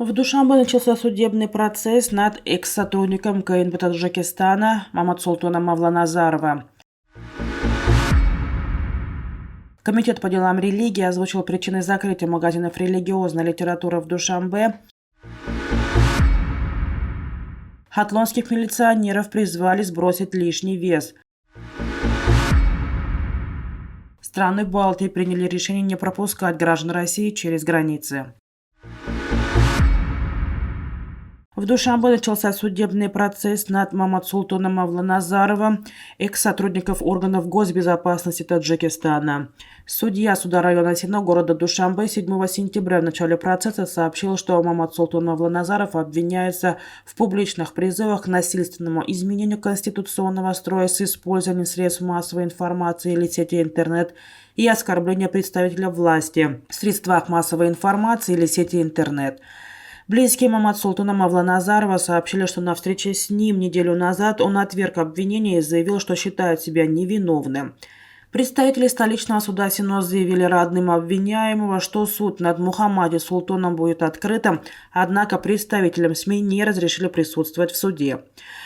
В Душанбе начался судебный процесс над экс-сотрудником КНБ Таджикистана Маматсултоном Мавланазарова. Комитет по делам религии озвучил причины закрытия магазинов религиозной литературы в Душанбе. Хатлонских милиционеров призвали сбросить лишний вес. Страны Балтии приняли решение не пропускать граждан России через границы. В Душанбе начался судебный процесс над Маматсултоном Мавланазаровым, экс-сотрудников органов госбезопасности Таджикистана. Судья суда района Сина города Душанбе 7 сентября в начале процесса сообщил, что Маматсултон Мавланазаров обвиняется в публичных призывах к насильственному изменению конституционного строя с использованием средств массовой информации или сети интернет и оскорбления представителя власти в средствах массовой информации или сети интернет. Близкие Маматсултона Мавланазарова сообщили, что на встрече с ним неделю назад он отверг обвинения и заявил, что считает себя невиновным. Представители столичного суда Синос заявили родным обвиняемого, что суд над Мухаммади Султоном будет открытым, однако представителям СМИ не разрешили присутствовать в суде.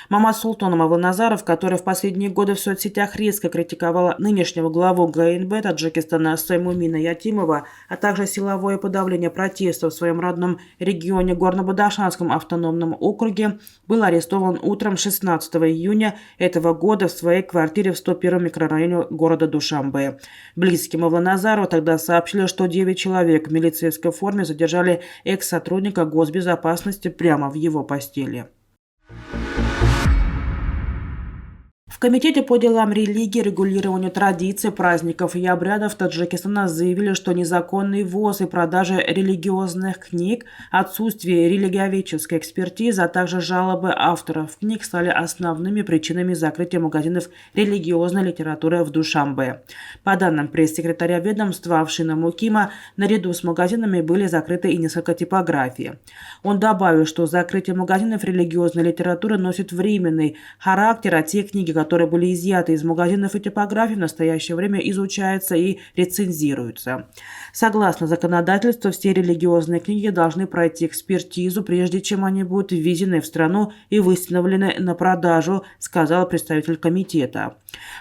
Маматсултон Мавланазаров, который в последние годы в соцсетях резко критиковал нынешнего главу ГНБ Таджикистана Саймумина Ятимова, а также силовое подавление протестов в своем родном регионе Горно-Бадахшанском автономном округе, был арестован утром 16 июня этого года в своей квартире в 101 микрорайоне города Душанбе. Близкие Мавланазарова тогда сообщили, что 9 человек в милицейской форме задержали экс-сотрудника госбезопасности прямо в его постели. В Комитете по делам религии, регулированию традиций, праздников и обрядов Таджикистана заявили, что незаконный ввоз и продажа религиозных книг, отсутствие религиоведческой экспертизы, а также жалобы авторов книг стали основными причинами закрытия магазинов религиозной литературы в Душанбе. По данным пресс-секретаря ведомства Афшина Мукима, наряду с магазинами были закрыты и несколько типографий. Он добавил, что закрытие магазинов религиозной литературы носит временный характер, а те книги, которые были изъяты из магазинов и типографий, в настоящее время изучаются и рецензируются. Согласно законодательству, все религиозные книги должны пройти экспертизу, прежде чем они будут ввезены в страну и выставлены на продажу, сказал представитель комитета.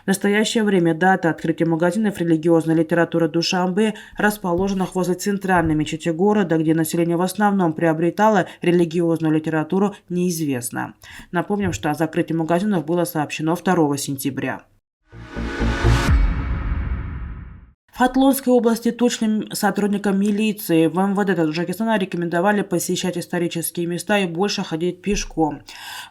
В настоящее время дата открытия магазинов религиозной литературы Душанбе, расположенных возле центральной мечети города, где население в основном приобретало религиозную литературу, неизвестна. Напомним, что о закрытии магазинов было сообщено 2 сентября. В Хатлонской области точным сотрудникам милиции в МВД Таджикистана рекомендовали посещать исторические места и больше ходить пешком.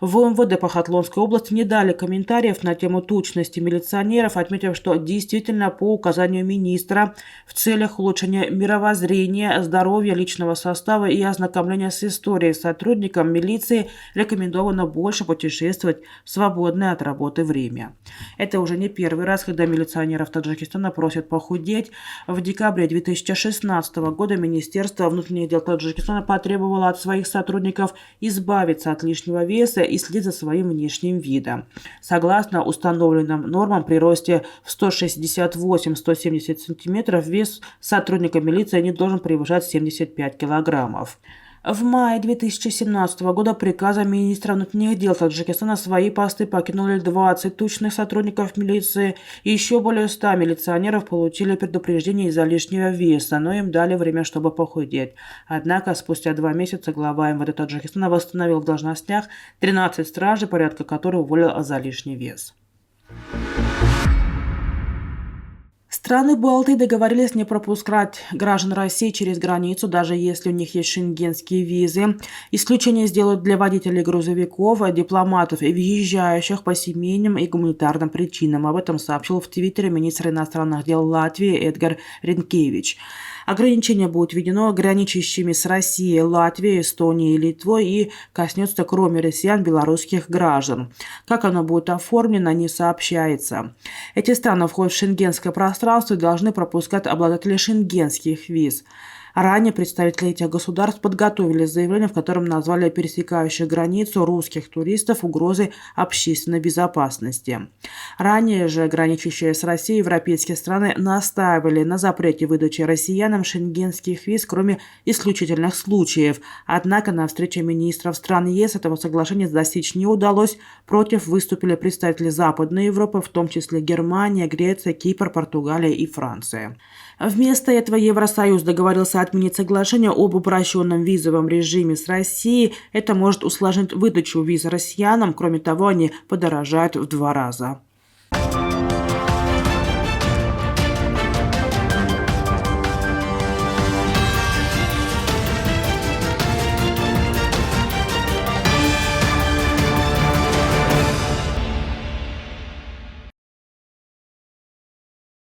В МВД по Хатлонской области не дали комментариев на тему точности милиционеров, отметив, что действительно по указанию министра в целях улучшения мировоззрения, здоровья личного состава и ознакомления с историей сотрудникам милиции рекомендовано больше путешествовать в свободное от работы время. Это уже не первый раз, когда милиционеров Таджикистана просят похудеть. В декабре 2016 года Министерство внутренних дел Таджикистана потребовало от своих сотрудников избавиться от лишнего веса и следить за своим внешним видом. Согласно установленным нормам, при росте в 168-170 см вес сотрудника милиции не должен превышать 75 килограммов. В мае 2017 года приказом министра внутренних дел Таджикистана свои посты покинули 20 точных сотрудников милиции, и еще более 100 милиционеров получили предупреждение из-за лишнего веса, но им дали время, чтобы похудеть. Однако спустя 2 месяца глава МВД Таджикистана восстановил в должностях 13 стражей, порядка которых уволил за лишний вес. Страны Балтии договорились не пропускать граждан России через границу, даже если у них есть шенгенские визы. Исключение сделают для водителей грузовиков, дипломатов и въезжающих по семейным и гуманитарным причинам. Об этом сообщил в Твиттере министр иностранных дел Латвии Эдгар Ринкевич. Ограничение будет введено граничащими с Россией, Латвией, Эстонией и Литвой и коснется, кроме россиян, белорусских граждан. Как оно будет оформлено, не сообщается. Эти страны входят в шенгенское пространство и должны пропускать обладателей шенгенских виз. Ранее представители этих государств подготовили заявление, в котором назвали пересекающих границу русских туристов угрозой общественной безопасности. Ранее же граничащие с Россией европейские страны настаивали на запрете выдачи россиянам шенгенских виз, кроме исключительных случаев. Однако на встрече министров стран ЕС этого соглашения достичь не удалось. Против выступили представители Западной Европы, в том числе Германия, Греция, Кипр, Португалия и Франция. Вместо этого Евросоюз договорился отменить соглашение об упрощенном визовом режиме с Россией. Это может усложнить выдачу виз россиянам. Кроме того, они подорожают в 2 раза.